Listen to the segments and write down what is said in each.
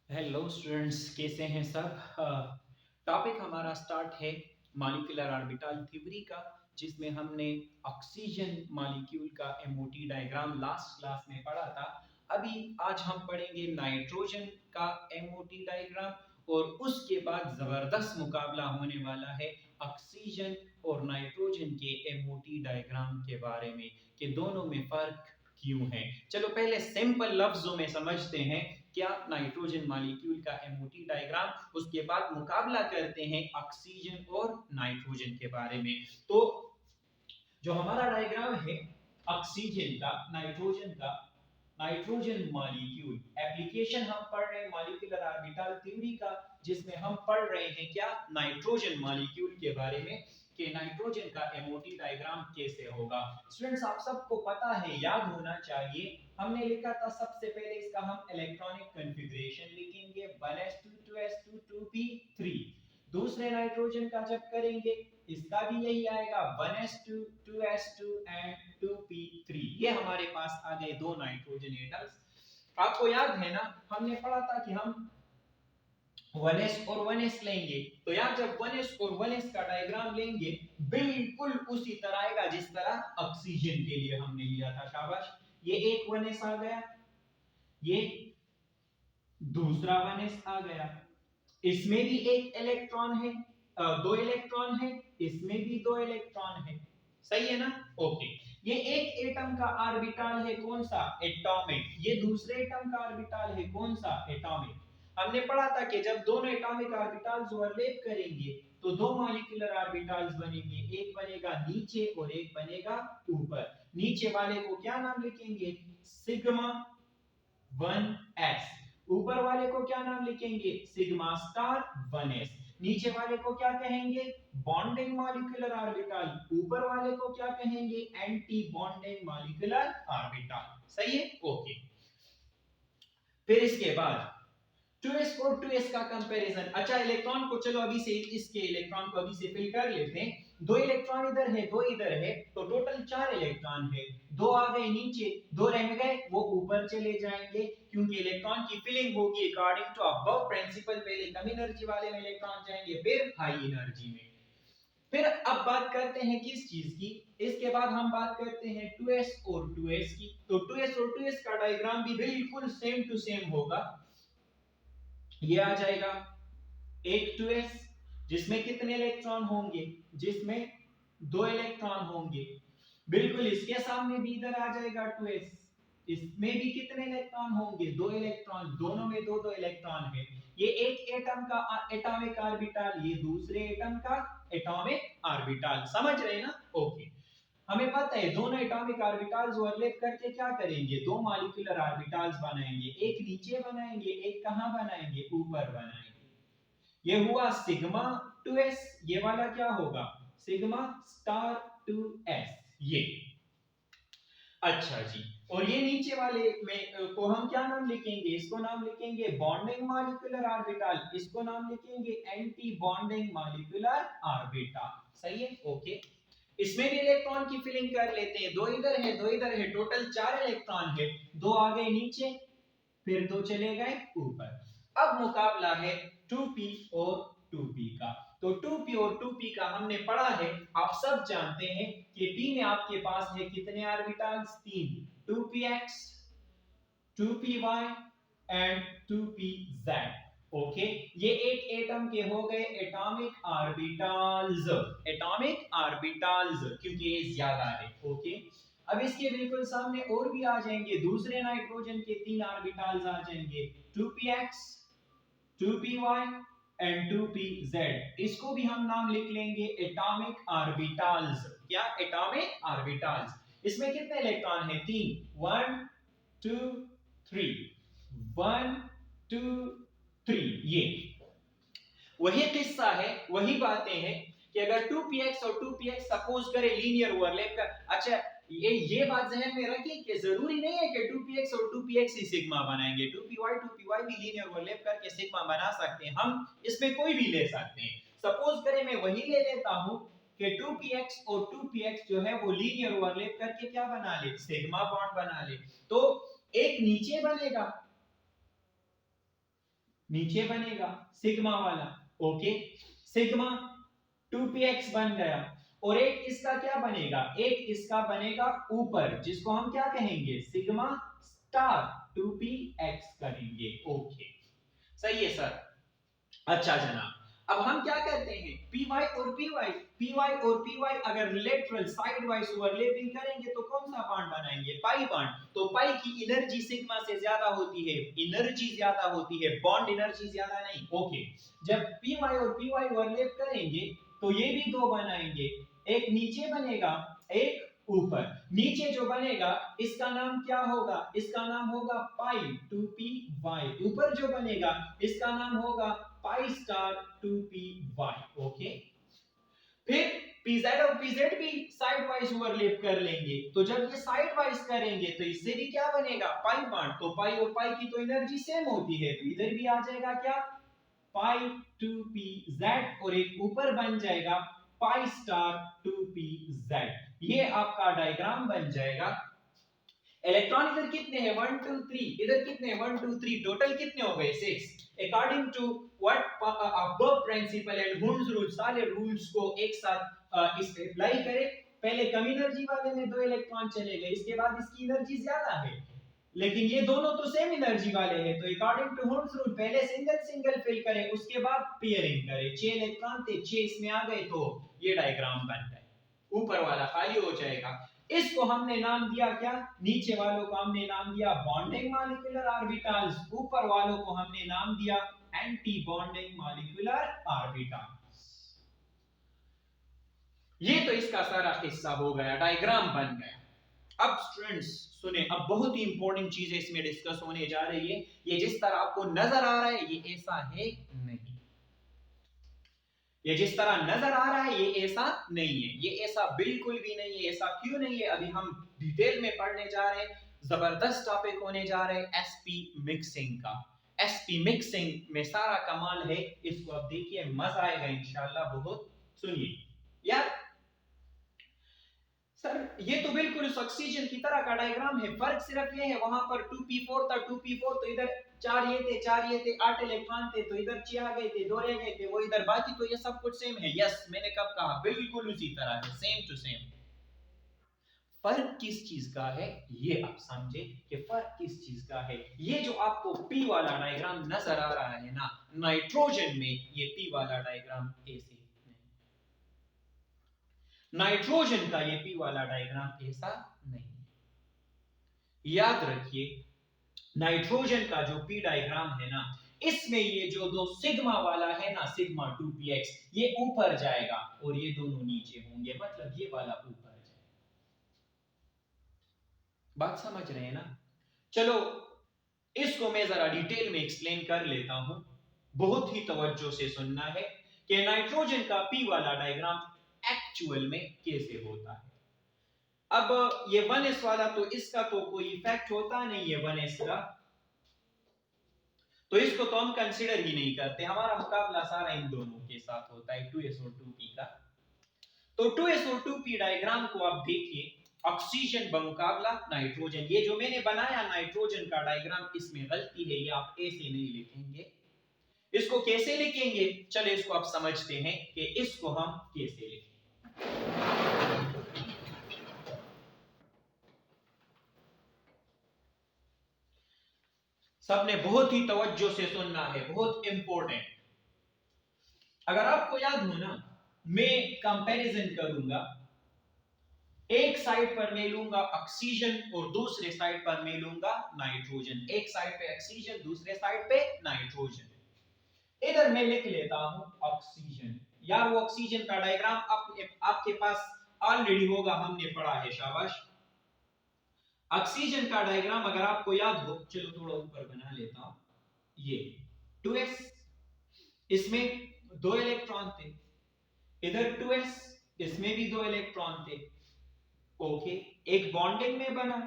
Hello students, कैसे हैं सब। टॉपिक हमारा स्टार्ट है मॉलिक्यूलर ऑर्बिटल थ्योरी का, जिसमें हमने ऑक्सीजन मॉलिक्यूल का एमओटी डायग्राम लास्ट क्लास में पढ़ा था। अभी आज हम पढ़ेंगे नाइट्रोजन का एमओटी डायग्राम, और उसके बाद ज़बरदस्त मुकाबला होने वाला है ऑक्सीजन और नाइट्रोजन के एमओटी डायग्राम के बारे में, कि दोनों में फ़र्क क्यों है। चलो पहले सिंपल लफ्जों में समझते हैं क्या नाइट्रोजन मॉलिक्यूल का एमओटी डायग्राम, उसके बाद मुकाबला करते हैं ऑक्सीजन और नाइट्रोजन के बारे में। तो जो हमारा डायग्राम है ऑक्सीजन का, नाइट्रोजन का, नाइट्रोजन मॉलिक्यूल एप्लीकेशन हम पढ़ रहे हैं मॉलिक्यूलर ऑर्बिटल थ्योरी का, जिसमें हम पढ़ रहे हैं क्या, नाइट्रोजन मॉलिक्यूल के बारे में, कि नाइट्रोजन का एमओटी डायग्राम कैसे होगा। स्टूडेंट्स, आप सबको पता है, याद होना चाहिए, हमने लिखा था सबसे पहले इसका हम इलेक्ट्रॉनिक कॉन्फ़िगरेशन लिखेंगे 1s2 2s2 2p3। दूसरे नाइट्रोजन का जब करेंगे इसका भी यही आएगा 1s2 2s2 एंड 2p3। ये हमारे पास आ गए दो नाइट्रोजन एटम्स। आपको याद है ना, हमने पढ़ा था कि हम 1s और 1s लेंगे, तो यार जब 1s और 1s का डायग्राम लेंगे बिल्कुल उसी तरह आएगा जिस तरह ऑक्सीजन के लिए हमने लिया था। शाबाश, ये एक 1s आ गया, ये दूसरा 1s आ गया, इसमें भी एक इलेक्ट्रॉन है, दो इलेक्ट्रॉन है, इसमें भी दो इलेक्ट्रॉन है। सही है ना। ओके, ये एक एटम का ऑर्बिटल है, कौन सा, एटॉमिक। ये दूसरे एटम का ऑर्बिटल है, कौन सा, एटॉमिक। हमने पढ़ा था कि जब दोनों एटॉमिक ऑर्बिटल्स ओवरलैप करेंगे तो दो मॉलिक्यूलर ऑर्बिटल्स बनेंगे, एक बनेगा नीचे और एक बनेगा ऊपर। नीचे वाले को क्या नाम लिखेंगे, सिग्मा 1s। ऊपर वाले को क्या नाम लिखेंगे, सिग्मा स्टार 1s। नीचे वाले को क्या कहेंगे, बॉन्डिंग मॉलिक्यूलर ऑर्बिटल। ऊपर वाले को क्या कहेंगे, एंटी बॉन्डिंग मॉलिक्यूलर ऑर्बिटल। सही है। ओके, फिर इसके बाद 2s और 2s का कंपैरिजन। अच्छा, इलेक्ट्रॉन को चलो अभी से, इसके इलेक्ट्रॉन को अभी से फिल कर लेते हैं। दो इलेक्ट्रॉन इधर है, दो इधर है, तो टोटल 4 इलेक्ट्रॉन है। दो आ गए नीचे, दो रह गए, वो ऊपर चले जाएंगे, क्योंकि इलेक्ट्रॉन की फिलिंग होगी अकॉर्डिंग टू अबव प्रिंसिपल। पहले कम एनर्जी वाले में इलेक्ट्रॉन जाएंगे, फिर हाई एनर्जी में। फिर अब बात करते हैं किस चीज की, इसके बाद हम बात करते हैं 2s और 2s की। तो 2s और 2s का डायग्राम भी बिल्कुल सेम टू सेम होगा। ये आ जाएगा एक 2s, जिसमें कितने इलेक्ट्रॉन होंगे, जिसमें दो इलेक्ट्रॉन होंगे। बिल्कुल इसके सामने भी इधर आ जाएगा 2s, इसमें भी कितने इलेक्ट्रॉन होंगे, दो इलेक्ट्रॉन, दोनों में दो दो इलेक्ट्रॉन है। ये एक एटम का एटॉमिक ऑर्बिटल, ये दूसरे एटम का एटॉमिक ऑर्बिटल। समझ रहे हैं ना। ओके, हमें पता है दोनों एटॉमिक ऑर्बिटल्स ओवरलैप करके क्या करेंगे, दो मॉलिक्यूलर ऑर्बिटल्स बनाएंगे। एक नीचे बनाएंगे, एक कहां बनाएंगे, ऊपर बनाएंगे। ये हुआ सिग्मा 2s, ये वाला क्या होगा, सिग्मा स्टार 2s। ये अच्छा जी, और ये नीचे वाले में को हम क्या नाम लिखेंगे, इसको नाम लिखेंगे बॉन्डिंग मॉलिक्यूलर ऑर्बिटल, इसको नाम लिखेंगे एंटी बॉन्डिंग मॉलिक्यूलर ऑर्बिटल। सही है। ओके, इसमें भी इलेक्ट्रॉन की फिलिंग कर लेते हैं। दो इधर है, दो इधर है, टोटल 4 इलेक्ट्रॉन है। दो आ गए नीचे, फिर दो चले गए ऊपर। अब मुकाबला है 2p और 2p का। तो 2p और 2p का हमने पढ़ा है, आप सब जानते हैं कि p में आपके पास है कितने ऑर्बिटल्स, तीन, 2px 2py and 2pz। Okay, ये एक एटम के हो गए एटॉमिक ऑर्बिटल्स, एटॉमिक ऑर्बिटल्स, क्योंकि ये ज्यादा है। ओके, अब इसके बिल्कुल सामने और भी आ जाएंगे, दूसरे नाइट्रोजन के तीन ऑर्बिटल्स आ जाएंगे, 2px 2py एंड 2pz। इसको भी हम नाम लिख लेंगे एटॉमिक ऑर्बिटल्स। क्या, एटॉमिक ऑर्बिटल्स। इसमें कितने इलेक्ट्रॉन हैं, तीन, 1 2 3, 1 2 3। ये वही किस्सा है, वही बातें हैं कि अगर 2px और 2px सपोज करें लीनियर ओवरलैप कर। अच्छा, ये बात जहन में रखिए कि जरूरी नहीं है कि 2px और 2px ही सिग्मा बनाएंगे, 2py भी लीनियर ओवरलैप करके सिग्मा बना सकते हैं। हम इसमें कोई भी ले सकते हैं। सपोज करें मैं वही ले लेता हूं कि 2px और 2px जो है वो लीनियर ओवरलैप करके क्या बना ले, सिग्मा बॉन्ड बना ले। तो एक नीचे बनेगा, नीचे बनेगा सिग्मा वाला, ओके, सिग्मा 2px बन गया। और एक इसका क्या बनेगा, एक इसका बनेगा ऊपर, जिसको हम क्या कहेंगे, सिग्मा स्टार 2px करेंगे, ओके, सही है सर। अच्छा जनाब, अब हम क्या करते हैं, py और py और py अगर लेटरल साइड वाइज ओवरलैपिंग करेंगे तो कौन सा बॉन्ड बनाएंगे, पाई बॉन्ड। तो पाई की एनर्जी सिग्मा से ज्यादा होती है, एनर्जी ज्यादा होती है, बॉन्ड एनर्जी ज्यादा नहीं, ओके। जब py और py ओवरलैप करेंगे तो ये भी दो बनाएंगे, एक नीचे बनेगा, एक ऊपर। नीचे जो बनेगा इसका नाम क्या होगा, इसका नाम होगा पाई 2py। ऊपर जो बनेगा इसका नाम होगा पाई स्टार 2py, ओके। फिर pz और pz भी साइड वाइज ओवरलैप कर लेंगे, तो जब ये साइड वाइज करेंगे तो इससे भी क्या बनेगा, पाई बॉन्ड। तो पाई और पाई की तो एनर्जी सेम होती है, तो इधर भी आ जाएगा क्या, पाई 2pz, और एक ऊपर बन जाएगा पाई स्टार 2pz। ये आपका डायग्राम बन जाएगा। इलेक्ट्रॉन इधर कितने हैं, 1 2 3, इधर कितने हैं, 1 2 3, टोटल कितने हो गए, 6। According to what Aufbau principle and Hund's rule, सारे रूल्स को एक साथ इस पे अप्लाई करें। पहले कम एनर्जी वाले में 2 इलेक्ट्रॉन चले गए, इसके बाद इसकी एनर्जी ज्यादा है, लेकिन ये दोनों तो सेम एनर्जी वाले हैं, तो अकॉर्डिंग टू हुंस रूल पहले सिंगल सिंगल फिल करें, उसके बाद पेयरिंग करें। 6 इलेक्ट्रॉन थे, 6 इसमें आ गए, तो ये डायग्राम बन गए, ऊपर वाला खाली हो जाएगा। इसको हमने नाम दिया क्या, नीचे वालों को हमने नाम दिया बॉन्डिंग मॉलिक्यूलर ऑर्बिटल्स, ऊपर वालों को हमने नाम दिया एंटी बॉन्डिंग मॉलिक्यूलर ऑर्बिटल्स। ये तो इसका सारा हिस्सा हो गया, डायग्राम बन गया। अब स्टूडेंट्स सुने, अब बहुत ही इंपॉर्टेंट चीजें इसमें डिस्कस होने जा रही है। ये जिस तरह आपको नजर आ रहा है ये ऐसा है नहीं, ये जिस तरह नजर आ रहा है ये ऐसा नहीं है, ये ऐसा बिल्कुल भी नहीं है। ऐसा क्यों नहीं है, अभी हम डिटेल में पढ़ने जा रहे हैं। जबरदस्त टॉपिक होने जा रहे हैं एसपी मिक्सिंग का। एसपी मिक्सिंग में सारा कमाल है, इसको अब देखिए, मजा आएगा इंशाल्लाह बहुत। सुनिए यार, सर ये तो बिल्कुल उस ऑक्सीजन की तरह का डायग्राम है, फर्क सिर्फ ये है वहां पर 2p4 था, 2p4 तो इधर 4 ये थे, 4 ये थे, 8 इलेक्ट्रॉन थे, तो इधर 6 आ गए थे, 2 रह गए थे, वो इधर, बाकी तो ये सब कुछ सेम है। यस, मैंने कब कहा, बिल्कुल उसी तरह है, सेम टू सेम। फर्क किस चीज का है, ये आप समझे कि फर्क किस चीज का है। ये जो आपको पी वाला डायग्राम नजर आ रहा है ना, नाइट्रोजन में ये पी वाला डायग्राम ऐसे, नाइट्रोजन का ये पी वाला डायग्राम ऐसा नहीं। याद रखिए, नाइट्रोजन का जो पी डायग्राम है ना, इसमें ये जो दो सिग्मा वाला है ना, सिग्मा 2px, ये ऊपर जाएगा और ये दोनों नीचे होंगे, मतलब ये वाला ऊपर जाएगा। बात समझ रहे हैं ना। चलो इसको मैं जरा डिटेल में एक्सप्लेन कर लेता हूं, बहुत ही तवज्जो से सुनना है कि नाइट्रोजन का पी वाला डायग्राम एक्चुअल में कैसे होता है। अब ये 1s वाला तो इसका तो कोई इफेक्ट होता नहीं है 1s का, तो इसको तो हम कंसीडर ही नहीं करते, हमारा मुकाबला सारा इन दोनों के साथ होता है 2s और 2p का। तो 2s और 2p डायग्राम को आप देखिए, ऑक्सीजन बमुकाबला नाइट्रोजन। ये जो मैंने बनाया नाइट्रोजन का डायग्राम, इसमें गलती है, ये आप ऐसे नहीं लिखेंगे। इसको कैसे लिखेंगे, चले इसको आप समझते हैं कि इसको हम कैसे लिखें। सबने बहुत ही तवज्जो से सुनना है, बहुत इंपॉर्टेंट। अगर आपको याद हो ना, मैं कंपैरिजन करूंगा, एक साइड पर मैं लूंगा ऑक्सीजन और दूसरे साइड पर मैं लूंगा नाइट्रोजन। एक साइड पे ऑक्सीजन, दूसरे साइड पे नाइट्रोजन। इधर मैं लिख लेता हूं ऑक्सीजन। यार वो ऑक्सीजन का डायग्राम आपके पास ऑलरेडी होगा, हमने पढ़ा है, शाबाश। ऑक्सीजन का डायग्राम अगर आपको याद हो, चलो थोड़ा ऊपर बना लेता हूं, ये 2s, इसमें 2 इलेक्ट्रॉन थे, इधर 2s, इसमें भी 2 इलेक्ट्रॉन थे, ओके। एक बॉन्डिंग में बना,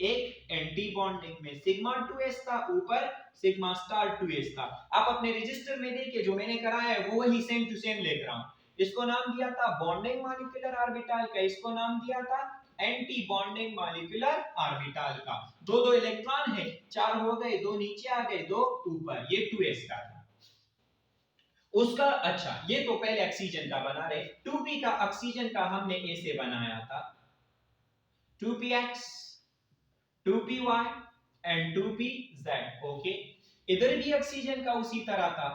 एक एंटी बॉन्डिंग में, सिग्मा 2s था ऊपर, सिग्मा स्टार 2s था। आप अपने रजिस्टर में देखिए, जो मैंने कराया है वो वही सेम टू सेम लिख रहा हूं। इसको नाम दिया था बॉन्डिंग मॉलिक्यूलर ऑर्बिटल का, इसको नाम दिया था एंटी बॉन्डिंग मॉलिक्यूलर ऑर्बिटल का। दो दो इलेक्ट्रॉन है, 4 हो गए, 2 नीचे आ गए, 2 ऊपर, ये 2s का था उसका। अच्छा, ये तो पहले ऑक्सीजन का बना रहे। 2p का ऑक्सीजन का हमने ऐसे बनाया था 2px 2py and 2pz। Okay, इधर भी ऑक्सीजन का उसी तरह था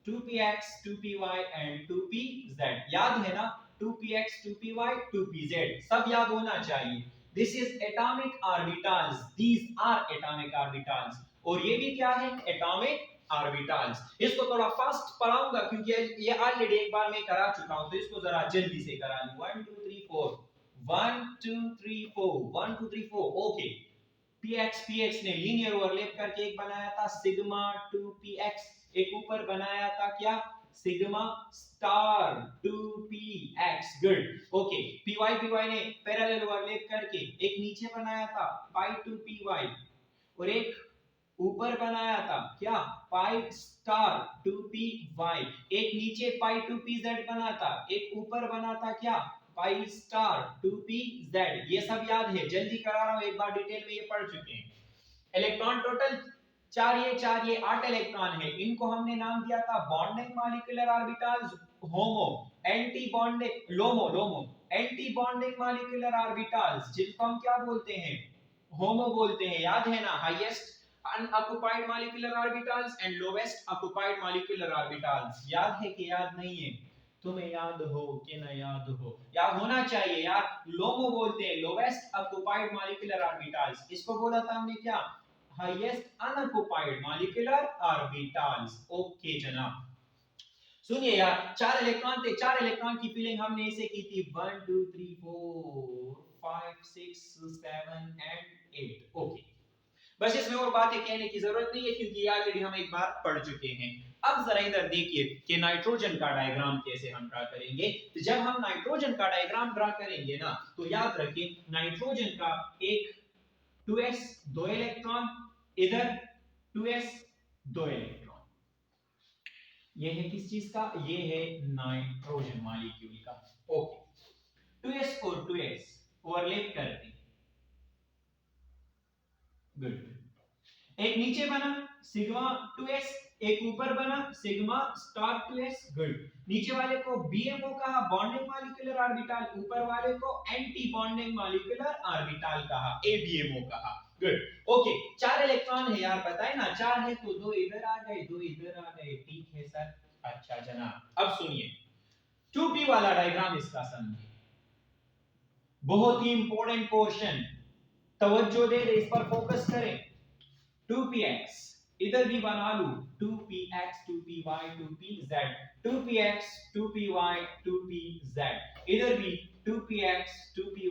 2px 2py एंड 2pz। याद है ना, 2px 2py 2pz सब याद होना चाहिए। This is atomic orbitals, these are atomic orbitals. और ये भी क्या है, एटॉमिक ऑर्बिटल्स। इसको थोड़ा फास्ट पढ़ाऊंगा क्योंकि ये ऑलरेडी एक बार मैं करा चुका हूं, तो इसको जरा जल्दी से करा लूं। 1 2 3 4 1 2 3 4 1 2 3 4। ओके, px ने लीनियर ओवरलैप करके एक बनाया था सिग्मा 2px, एक ऊपर बनाया था क्या, sigma star 2px। Good. Okay, py ने पैरेलल ओवरलैप करके एक नीचे बनाया था pi 2py और एक ऊपर बनाया था क्या, पाई स्टार 2py। एक नीचे पाई 2pz बना था, एक ऊपर बना था क्या, पाई स्टार 2pz। ये सब याद है, जल्दी करा रहा हूं, एक बार डिटेल में ये पढ़ चुके हैं। इलेक्ट्रॉन टोटल 4 ये 8 इलेक्ट्रॉन है। इनको हमने नाम दिया था bonding molecular orbitals, HOMO, anti bonding LUMO anti bonding molecular orbitals, जिनको हम क्या बोलते हैं, होमो बोलते हैं। याद है ना, highest unoccupied molecular orbitals and lowest occupied molecular orbitals। याद है कि याद नहीं है, तुम्हें याद हो कि ना याद हो, याद होना चाहिए यार। लोमो बोलते हैं लोवेस्ट ऑक्युपाइड मॉलिक्यूलर ऑर्बिटल्स, इसको बोला था हमने क्या, highest unoccupied molecular orbitals. Okay जनाब, सुनिए यार, 4 इलेक्ट्रॉन थे, 4 इलेक्ट्रॉन की फिलिंग हमने ऐसे की थी 1 2 3 4 5 6 7 एंड 8। ओके, बस इसमें और बातें कहने की जरूरत नहीं है क्योंकि ऑलरेडी हम एक बार पढ़ चुके हैं। अब जरा इधर देखिए कि नाइट्रोजन का डायग्राम कैसे हम ड्रा करेंगे। तो जब हम नाइट्रोजन का डायग्राम ड्रा करेंगे ना, तो याद रखिए नाइट्रोजन का एक 2s 2 इलेक्ट्रॉन, इधर 2s 2 इलेक्ट्रॉन। ये है किस चीज का, ये है नाइट्रोजन मॉलिक्यूल का। ओके, 2s और 2s ओवरलैप करते हैं। गुड। एक नीचे बना सिग्मा 2s, एक ऊपर बना सिग्मा स्टार 2s। गुड। नीचे वाले को BMO कहा, बॉन्डिंग मॉलिक्यूलर ऑर्बिटल, ऊपर वाले को एंटी बॉन्डिंग मॉलिक्यूलर ऑर्बिटल कहा, ABMO कहा। गुड। ओके, 4 इलेक्ट्रॉन है यार, पता है ना, 4 है तो 2 इधर आ गए, 2 इधर आ गए। ठीक है सर, अच्छा जनाब। अब सुनिए 2p वाला डायग्राम इसका समझिए, बहुत ही इंपॉर्टेंट पोर्शन, तवज्जो दे, इस पर फोकस करें। 2px इधर भी बना लूं 2px 2py 2pz, 2px 2py 2pz, इधर भी 2px 2py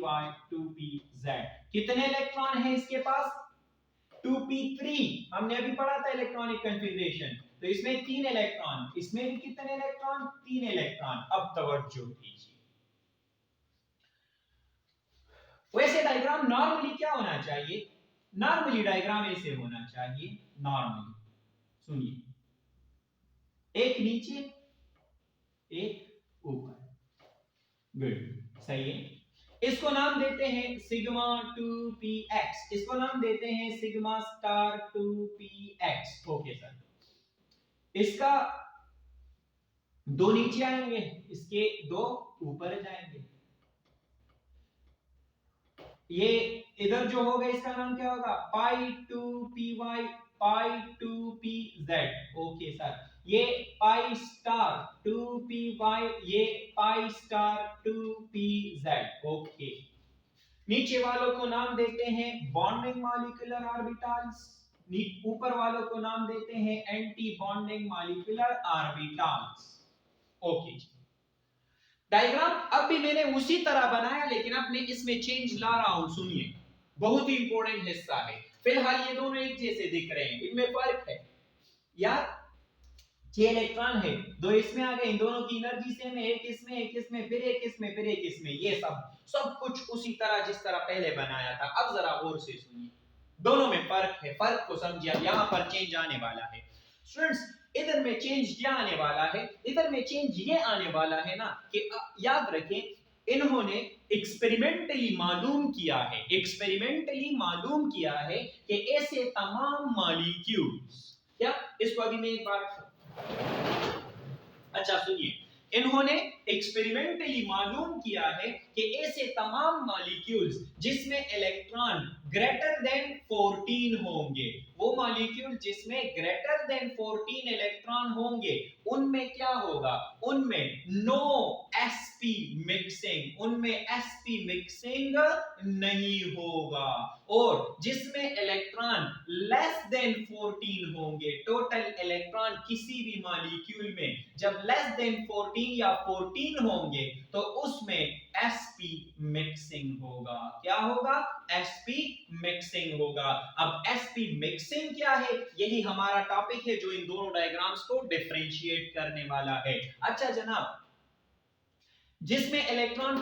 2pz। कितने इलेक्ट्रॉन हैं इसके पास, 2p3। हमने अभी पढ़ा था इलेक्ट्रॉनिक कॉन्फ़िगरेशन, तो इसमें 3 इलेक्ट्रॉन, इसमें भी कितने इलेक्ट्रॉन, 3 इलेक्ट्रॉन। अब तवज्जो कीजिए, वैसे डायग्राम नॉर्मली क्या होना चाहिए, नॉर्मली डायग्राम ऐसे होना चाहिए, नॉर्मली सुनिए, एक नीचे एक ऊपर। गुड, सही है। इसको नाम देते हैं सिग्मा 2px, इसको नाम देते हैं sigma star 2px। Okay sir, इसका 2 नीचे आएंगे, इसके 2 ऊपर जाएंगे। ये इधर जो होगा इसका नाम क्या होगा, पाई 2py पाई 2pz। ओके सर, ये पाई स्टार 2py, ये पाई स्टार 2pz। ओके, नीचे वालों को नाम देते हैं बॉन्डिंग मॉलिक्यूलर ऑर्बिटल्स, ऊपर वालों को नाम देते हैं anti bonding molecular orbitals. Okay, diagram अब भी मैंने उसी तरह बनाया, लेकिन अब मैं इसमें चेंज ला रहा हूं। सुनिए, बहुत ही इंपॉर्टेंट हिस्सा है। फिलहाल ये दोनों एक जैसे दिख रहे हैं, इनमें फर्क है यार। 6 इलेक्ट्रॉन है, 2 इसमें आ गए, इन दोनों की एनर्जी सेम है, एक इसमें फिर एक इसमें फिर एक इसमें, ये सब कुछ उसी तरह जिस तरह पहले बनाया था। अब जरा गौर से सुनिए, दोनों में फर्क है, फर्क को समझिए। यहां पर चेंज आने वाला है स्टूडेंट्स, इधर में चेंज क्या आने वाला है, इधर में चेंज ये आने वाला है ना कि याद रखें इन्होंने एक्सपेरिमेंटली मालूम किया है कि ऐसे तमाम मॉलिक्यूल्स, क्या इसको अभी मैं एक बार, अच्छा सुनिए, इन्होंने एक्सपेरिमेंटली मालूम किया है कि ऐसे तमाम मॉलिक्यूल्स जिसमें इलेक्ट्रॉन ग्रेटर देन 14 होंगे, वो मॉलिक्यूल जिसमें ग्रेटर देन 14 इलेक्ट्रॉन होंगे, उनमें क्या होगा, उनमें नो sp मिक्सिंग, नहीं होगा। और जिसमें इलेक्ट्रॉन लेस देन 14 होंगे, टोटल इलेक्ट्रॉन किसी भी मॉलिक्यूल में जब लेस देन 14 या 14 होंगे तो उसमें sp मिक्सिंग होगा। क्या होगा, sp मिक्सिंग होगा। अब sp मिक्सिंग क्या है, यही हमारा टॉपिक है जो इन दोनों डायग्राम्स को डिफरेंशिएट करने वाला है। अच्छा जनाब, जिसमें इलेक्ट्रॉन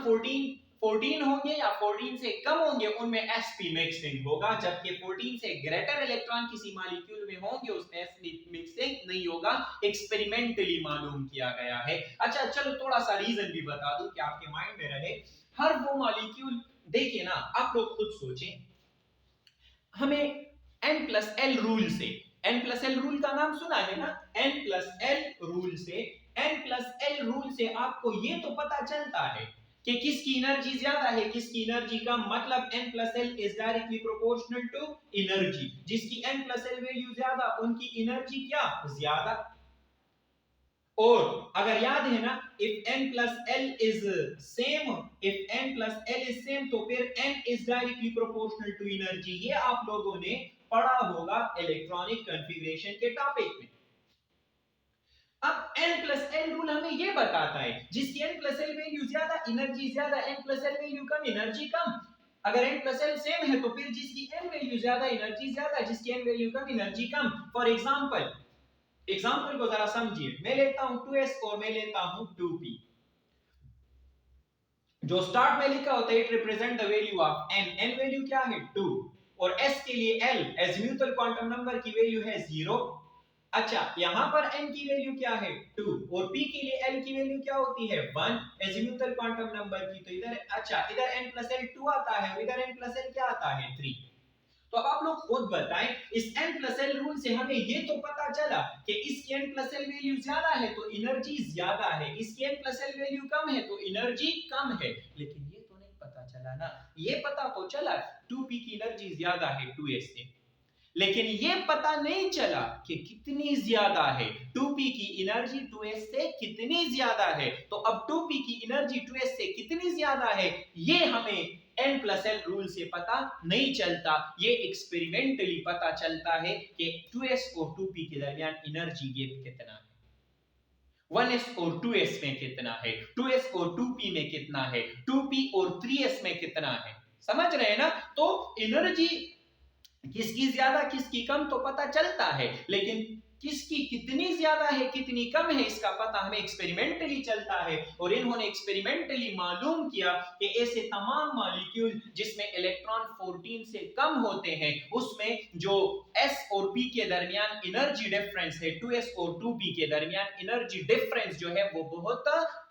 14 होंगे या 14 से कम होंगे उनमें sp मिक्सिंग होगा, जबकि 14 से ग्रेटर इलेक्ट्रॉन किसी मॉलिक्यूल में होंगे उसमें sp मिक्सिंग नहीं होगा। एक्सपेरिमेंटली मालूम किया गया है। अच्छा चलो थोड़ा सा रीजन भी बता दूं कि आपके माइंड में रहे। हर वो मॉलिक्यूल, देखिए ना, आप लोग खुद सोचें, हमें n+l रूल से, n+l रूल का नाम सुना है ना, n+l रूल से, n+l रूल से आपको ये तो पता चलता है कि किसकी एनर्जी ज्यादा है किसकी एनर्जी कम। मतलब n+l is directly proportional to energy. जिसकी n+l वैल्यू ज्यादा उनकी एनर्जी क्या ज्यादा। और अगर याद है ना, if n+l is same तो फिर n is directly proportional to energy। ये आप लोगों ने पढ़ा होगा इलेक्ट्रॉनिक कॉन्फ़िगरेशन के टॉपिक में। अब n+l रूल हमें ये बताता है जिसकी n+l वैल्यू ज्यादा एनर्जी ज्यादा, n+l वैल्यू कम एनर्जी कम। अगर n+l सेम है तो फिर जिसकी n वैल्यू ज्यादा एनर्जी ज्यादा, जिसकी n value come energy come. For example को जरा समझिए, मैं लेता हूं 2s और मैं लेता हूं 2p। जो स्टार्ट में लिखा होता है it represent the value of n value क्या है 2, और s के लिए l एजीम्यूथल क्वांटम नंबर की वैल्यू है 0। अच्छा, यहां पर n की वैल्यू क्या है 2 और p के लिए l की वैल्यू क्या होती है 1 एजीम्यूथल क्वांटम नंबर की। तो इधर, अच्छा इधर n+l 2 आता है और इधर n+l क्या आता है 3। तो अब आप लोग खुद बताएं, इस n+l रूल से हमें ये तो पता चला कि इसकी n+l वैल्यू ज्यादा है तो एनर्जी ज्यादा है, इसकी n+l वैल्यू कम है तो एनर्जी कम है। लेकिन ये तो नहीं पता चला ना, ये पता तो चला 2p की एनर्जी ज्यादा है 2s से, लेकिन ये पता नहीं चला कि कितनी ज्यादा है 2p की एनर्जी 2s से कितनी ज्यादा है। तो अब 2p की एनर्जी 2s से कितनी ज्यादा है ये हमें n+l रूल से पता नहीं चलता, ये एक्सपेरिमेंटली पता चलता है कि 2s और 2p के दरमियान एनर्जी गैप कितना है, 1s और 2s में कितना है, 2s और 2p में कितना है, 2p और 3s में कितना है। समझ रहे हैं ना। तो एनर्जी किसकी ज्यादा किसकी कम तो पता चलता है, लेकिन किसकी कितनी ज्यादा है कितनी कम है इसका पता हमें एक्सपेरिमेंटली चलता है। और इन्होंने एक्सपेरिमेंटली मालूम किया कि ऐसे तमाम मॉलिक्यूल जिसमें इलेक्ट्रॉन 14 से कम होते हैं उसमें जो s और p के दरमियान एनर्जी डिफरेंस है, 2s और 2p के दरमियान एनर्जी डिफरेंस जो है वो बहुत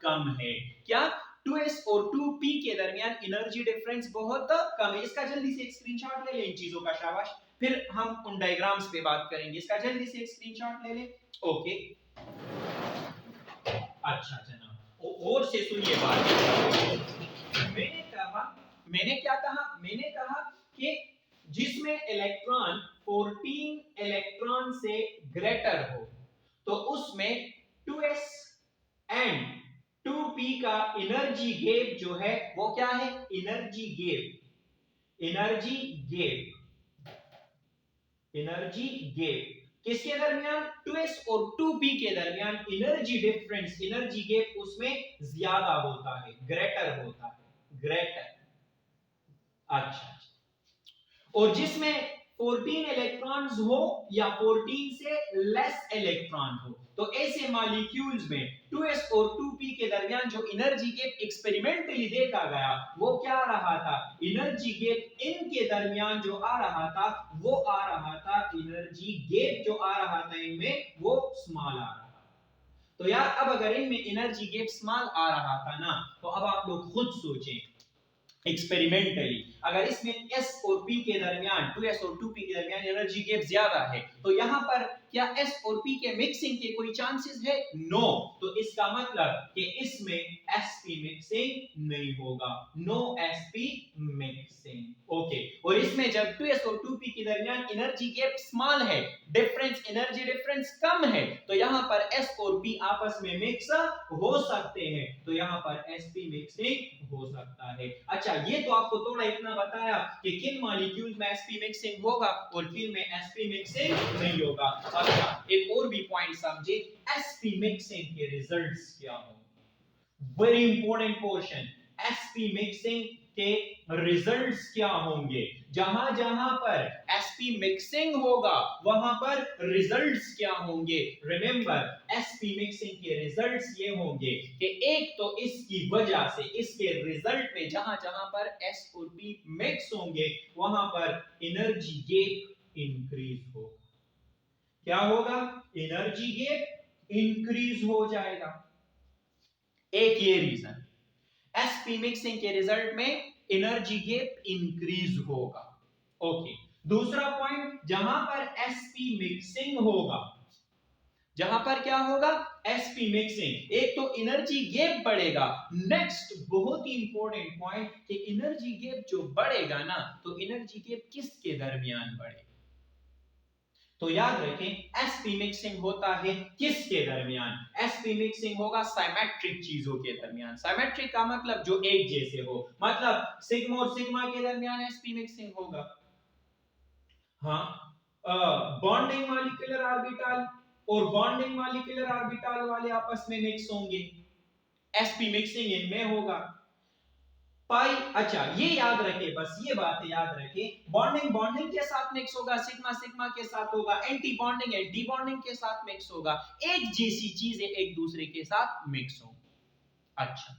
कम है। क्या 2s और 2p के दरमियान एनर्जी डिफरेंस बहुत कम है। इसका जल्दी से एक स्क्रीनशॉट ले लें इन चीजों का, शाबाश। फिर हम उन डायग्राम्स पे बात करेंगे। इसका जल्दी से एक स्क्रीनशॉट ले लें। ओके, अच्छा जनाब, और से सुनिए बात। मैंने कहा कि जिसमें इलेक्ट्रॉन 14 इलेक्ट्रॉन से ग्रेटर हो तो उसमें 2s एंड 2p का एनर्जी गैप जो है वो क्या है, एनर्जी गैप किसके दरमियान, 2s और 2p के दरमियान एनर्जी डिफरेंस, एनर्जी गैप उसमें ज्यादा होता है, ग्रेटर होता है, ग्रेटर। अच्छा, और जिसमें 14 इलेक्ट्रॉन्स हो या 14 से लेस इलेक्ट्रॉन हो तो ऐसे मॉलिक्यूल्स में 2s और 2p के दरमियान जो एनर्जी गैप एक्सपेरिमेंटली देखा गया वो क्या रहा था, एनर्जी गैप इनके दरमियान जो आ रहा था वो आ रहा था, एनर्जी गैप जो आ रहा था इनमें वो स्मॉल आ रहा था। तो यार अब अगर इनमें एनर्जी गैप स्मॉल आ रहा था ना, तो अब आप लोग खुद सोचें एक्सपेरिमेंटली, अगर इसमें S और P के दरमियान 2S और 2P के दरमियान एनर्जी गैप ज्यादा है, तो यहाँ पर क्या S और P के मिक्सिंग के कोई चांसेस है? नो। तो इसका मतलब कि इसमें sp मिक्सिंग नहीं होगा, नो sp मिक्सिंग। ओके, और इसमें जब 2S और 2P के दरमियान एनर्जी गैप स्मॉल है, डिफरेंस एनर्जी डिफरेंस कम है, तो यहाँ पर S और P आपस में मिक्स हो सकते हैं, तो यहाँ पर sp मिक्सिंग हो सकता है। अच्छा, ये तो आपको थोड़ा इतना बताया कि किन मॉलिक्यूल में sp मिक्सिंग होगा और किन में sp मिक्सिंग नहीं होगा। अच्छा, एक और भी पॉइंट समझे, sp मिक्सिंग के रिजल्ट्स क्या होंगे? Very important portion, sp mixing के रिजल्ट्स क्या होंगे? जहां जहां पर sp मिक्सिंग होगा वहां पर रिजल्ट्स क्या होंगे? रिमेंबर, sp मिक्सिंग के रिजल्ट्स ये होंगे कि एक तो इसकी वजह से, इसके रिजल्ट में जहां जहां पर s और p मिक्स होंगे वहां पर एनर्जी गैप इंक्रीज होगा। क्या होगा? एनर्जी गैप इंक्रीज हो जाएगा। एक ये रीजन, sp मिक्सिंग के रिजल्ट में एनर्जी गैप इंक्रीज होगा। ओके, दूसरा पॉइंट, जहां पर sp मिक्सिंग होगा, जहां पर क्या होगा? sp मिक्सिंग, एक तो एनर्जी गैप बढ़ेगा। नेक्स्ट बहुत ही इंपॉर्टेंट पॉइंट कि एनर्जी गैप जो बढ़ेगा ना, तो एनर्जी गैप किसके दरमियान बढ़ेगा? तो याद रखें sp मिक्सिंग होता है किसके दरमियान? sp मिक्सिंग होगा सिमेट्रिक चीजों के दरमियान। सिमेट्रिक का मतलब जो एक जैसे हो, मतलब सिग्मा और सिग्मा के दरमियान sp मिक्सिंग होगा। हाँ, बॉन्डिंग मॉलिक्यूलर ऑर्बिटल और बॉन्डिंग मॉलिक्यूलर ऑर्बिटल वाले आपस में मिक्स होंगे, sp मिक्सिंग इनमें होगा। पाई, अच्छा ये याद रखे, बस ये बात याद रखे, बॉन्डिंग बॉन्डिंग के साथ मिक्स होगा, सिग्मा सिग्मा के साथ होगा, एंटी बॉन्डिंग एंटी बॉन्डिंग के साथ मिक्स होगा, एक जैसी चीजें एक दूसरे के साथ मिक्स होंगी। अच्छा,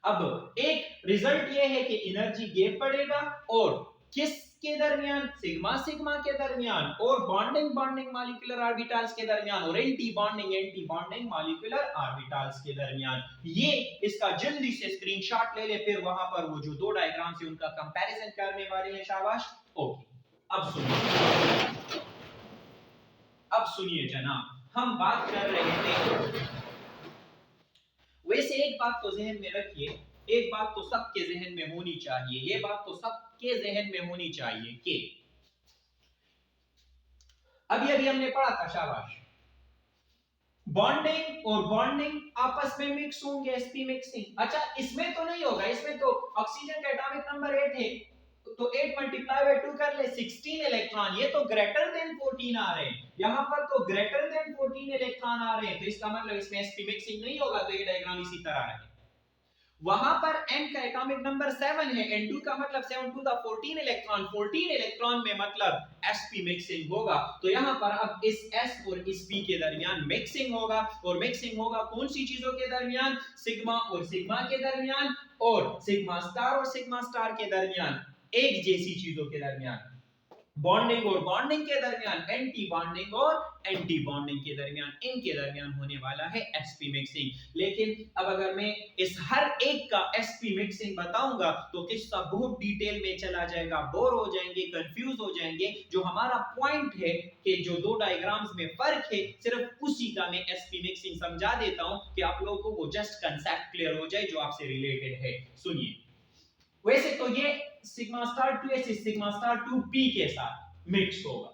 अब एक रिजल्ट ये है कि एनर्जी गैप बढ़ेगा और किसके दरमियान? सिग्मा सिग्मा के दरमियान और बॉन्डिंग बॉन्डिंग मॉलिक्यूलर ऑर्बिटल्स के दरमियान और एंटी बॉन्डिंग मॉलिक्यूलर ऑर्बिटल्स के दरमियान। ये इसका जल्दी से स्क्रीनशॉट ले ले, फिर वहां पर वो जो दो डायग्राम से उनका कंपैरिजन करने वाले हैं। शाबाश। ओके, अब सुनिए, अब सुनिए जनाब, हम बात कर रहे थे, वैसे एक बात तो जहन में रखिए, एक बात तो सबके जहन में होनी चाहिए, ये बात तो सबके जहन में होनी चाहिए कि अभी अभी हमने पढ़ा था, शाबाश, बॉन्डिंग और बॉन्डिंग आपस में मिक्स होंगे, sp मिक्सिंग। अच्छा, इसमें तो नहीं होगा, इसमें तो ऑक्सीजन का एटॉमिक नंबर 8 है, तो 8 मल्टीप्लाई बाय 2 कर ले, 16 इलेक्ट्रॉन, ये तो ग्रेटर देन 14 आ रहे हैं, यहां पर तो ग्रेटर देन 14 इलेक्ट्रॉन आ रहे हैं, तो इसका मतलब इसमें sp मिक्सिंग नहीं होगा, तो ये डायग्राम इसी तरह है। वहां पर n का एटॉमिक नंबर 7 है, n2 का मतलब 7 टू द 14 इलेक्ट्रॉन, 14 इलेक्ट्रॉन में मतलब sp मिक्सिंग होगा। तो यहां पर अब इस s और इस p के दरमियान मिक्सिंग होगा, और मिक्सिंग होगा कौन सी चीजों के दरमियान? सिग्मा और सिग्मा के दरमियान, और सिग्मा स्टार और सिग्मा स्टार के दरमियान, एक जैसी चीजों के दरमियान। बॉन्डिंग और बॉन्डिंग के दरमियान, एंटी बॉन्डिंग और एंटी बॉन्डिंग के दरमियान, इनके दरमियान होने वाला है sp मिक्सिंग। लेकिन अब अगर मैं इस हर एक का sp मिक्सिंग बताऊंगा तो किस्सा बहुत डिटेल में चला जाएगा, बोर हो जाएंगे, कंफ्यूज हो जाएंगे। जो हमारा पॉइंट है कि जो दो डायग्राम्स में फर्क है, सिर्फ उसी का मैं sp मिक्सिंग समझा देता हूं कि आप लोगों को वो जस्ट कांसेप्ट क्लियर हो जाए जो आपसे रिलेटेड है। सुनिए, वैसे तो ये sigma star 2s sigma star 2p के साथ मिक्स होगा,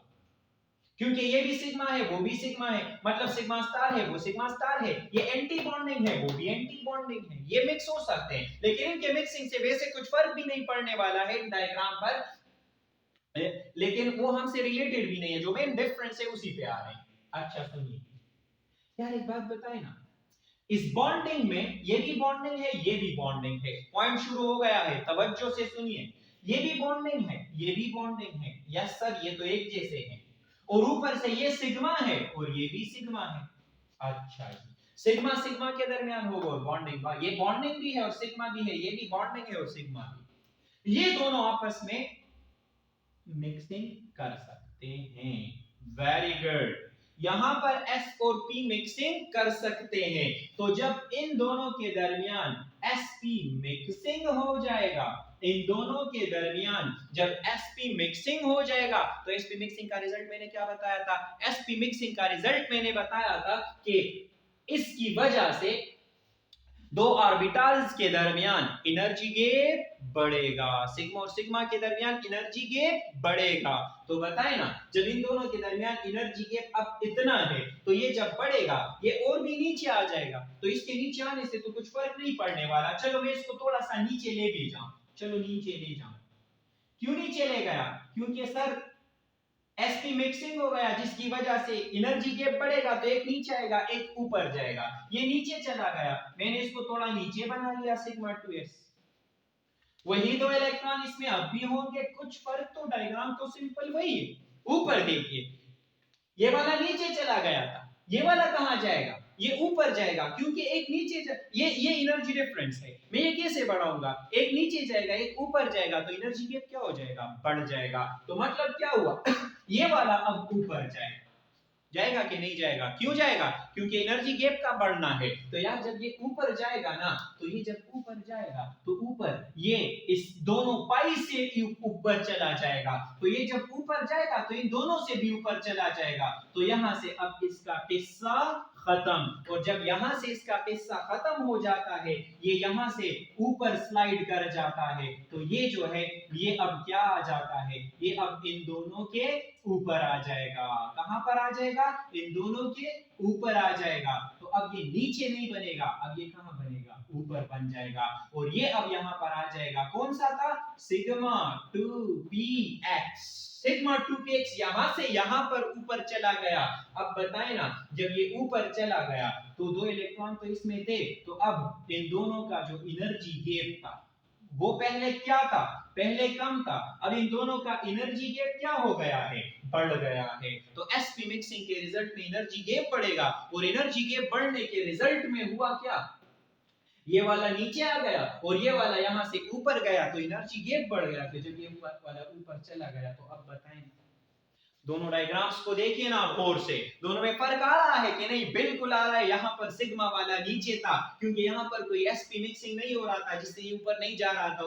क्योंकि ये भी सिग्मा है वो भी सिग्मा है, मतलब सिग्मा स्टार है वो सिग्मा स्टार है, ये एंटी बॉन्डिंग है वो भी एंटी बॉन्डिंग है, ये मिक्स हो सकते हैं। लेकिन इनके मिक्सिंग से वैसे कुछ फर्क भी नहीं पड़ने वाला है डायग्राम पर, लेकिन वो हमसे रिलेटेड भी नहीं है, जो मेन डिफरेंस है उसी पे आ रहे हैं। अच्छा सुनिए यार, एक बात बताए ना, इस बॉन्डिंग में ये भी बॉन्डिंग है ये भी बॉन्डिंग है, पॉइंट शुरू हो गया है, तवज्जो से सुनिए, ये भी बॉन्डिंग है ये भी बॉन्डिंग है, यस सर ये तो एक जैसे हैं, और ऊपर से ये सिग्मा है और ये भी सिग्मा है। अच्छा जी, सिग्मा सिग्मा के दरमियान होगा बॉन्डिंग, ये बॉन्डिंग भी है और सिग्मा भी है, ये भी बॉन्डिंग है और सिग्मा भी, ये दोनों आपस में मिक्सिंग कर सकते हैं। वेरी गुड, यहां पर S और P मिक्सिंग कर सकते हैं। तो जब इन दोनों के दरमियान SP मिक्सिंग हो जाएगा, इन दोनों के दरमियान जब SP मिक्सिंग हो जाएगा, तो SP मिक्सिंग का रिजल्ट मैंने क्या बताया था? SP मिक्सिंग का रिजल्ट मैंने बताया था कि इसकी वजह से दो ऑर्बिटल्स के दरमियान एनर्जी गैप बढ़ेगा, सिग्मा और सिग्मा के दरमियान एनर्जी गैप बढ़ेगा। तो बताए ना, जब इन दोनों के दरमियान एनर्जी गैप अब इतना है, तो ये जब बढ़ेगा ये और भी नीचे आ जाएगा। तो इसके नीचे आने से तो कुछ फर्क नहीं पड़ने वाला। चलो मैं इसको थोड़ा सा नीचे ले भी जाऊं, चलो नीचे ले जाऊं। क्यों नीचे ले गया? क्योंकि सर एसपी मिक्सिंग हो गया, जिसकी वजह से एनर्जी गैप बढ़ेगा, तो एक नीचे आएगा एक ऊपर जाएगा। ये नीचे चला गया, मैंने इसको थोड़ा नीचे बना लिया सिग्मा 2s। वही दो इलेक्ट्रॉन इसमें अब भी होंगे, कुछ फर्क तो, डायग्राम तो सिंपल वही है। ऊपर देखिए, ये वाला नीचे चला गया था, ये वाला कहां जाएगा? ये ऊपर जाएगा, क्योंकि एक नीचे ये एनर्जी डिफरेंस है। मैं ये कैसे बढ़ाऊंगा? एक नीचे जाएगा एक ऊपर जाएगा, तो एनर्जी गैप क्या हो जाएगा? बढ़ जाएगा। तो मतलब क्या हुआ? ये वाला अब ऊपर जाएगा, जाएगा कि नहीं जाएगा? क्यों जाएगा? क्योंकि एनर्जी गैप का बढ़ना है। तो यार जब ये ऊपर जाएगा ना, तो ये जब ऊपर जाएगा तो ऊपर ये इस दोनों पाई से ऊपर चला जाएगा। तो ये जब ऊपर जाएगा तो इन दोनों से भी ऊपर चला जाएगा। तो यहां से अब इसका किस्सा खत्म। और जब यहां से इसका किस्सा खत्म हो जाता है, ये यहां से ऊपर स्लाइड कर जाता है, तो ये जो है ये अब क्या आ जाता है? ये अब इन दोनों के ऊपर आ जाएगा। कहां पर आ जाएगा? इन दोनों के ऊपर आ जाएगा। तो अब ये नीचे नहीं बनेगा, अब ये कहां बनेगा? ऊपर बन जाएगा। और ये अब यहां पर आ जाएगा, कौन सा था? Sigma 2px। सिग्मा 2px यहां से यहां पर ऊपर चला गया। अब बताए ना, जब ये ऊपर चला गया तो दो इलेक्ट्रॉन तो इसमें थे, तो अब इन दोनों का जो एनर्जी गैप था वो पहले क्या था? पहले कम था। अब इन दोनों का एनर्जी गैप क्या हो गया है? बढ़ गया है। तो एसपी मिक्सिंग के रिजल्ट में एनर्जी गैप बढ़ेगा, और एनर्जी गैप बढ़ने के रिजल्ट में हुआ क्या? ये वाला नीचे आ गया और ये वाला यहां से ऊपर गया, तो एनर्जी गैप बढ़ गया। तो जब ये वाला ऊपर चला गया, तो अब बताएं, दोनों डायग्राम्स को देखिए ना गौर से, दोनों में फर्क आ रहा है कि नहीं? बिल्कुल आ रहा है। यहाँ पर सिग्मा वाला नीचे था, क्योंकि यहाँ पर कोई एसपी मिक्सिंग नहीं हो रहा था, जिससे ये ऊपर नहीं जा रहा था।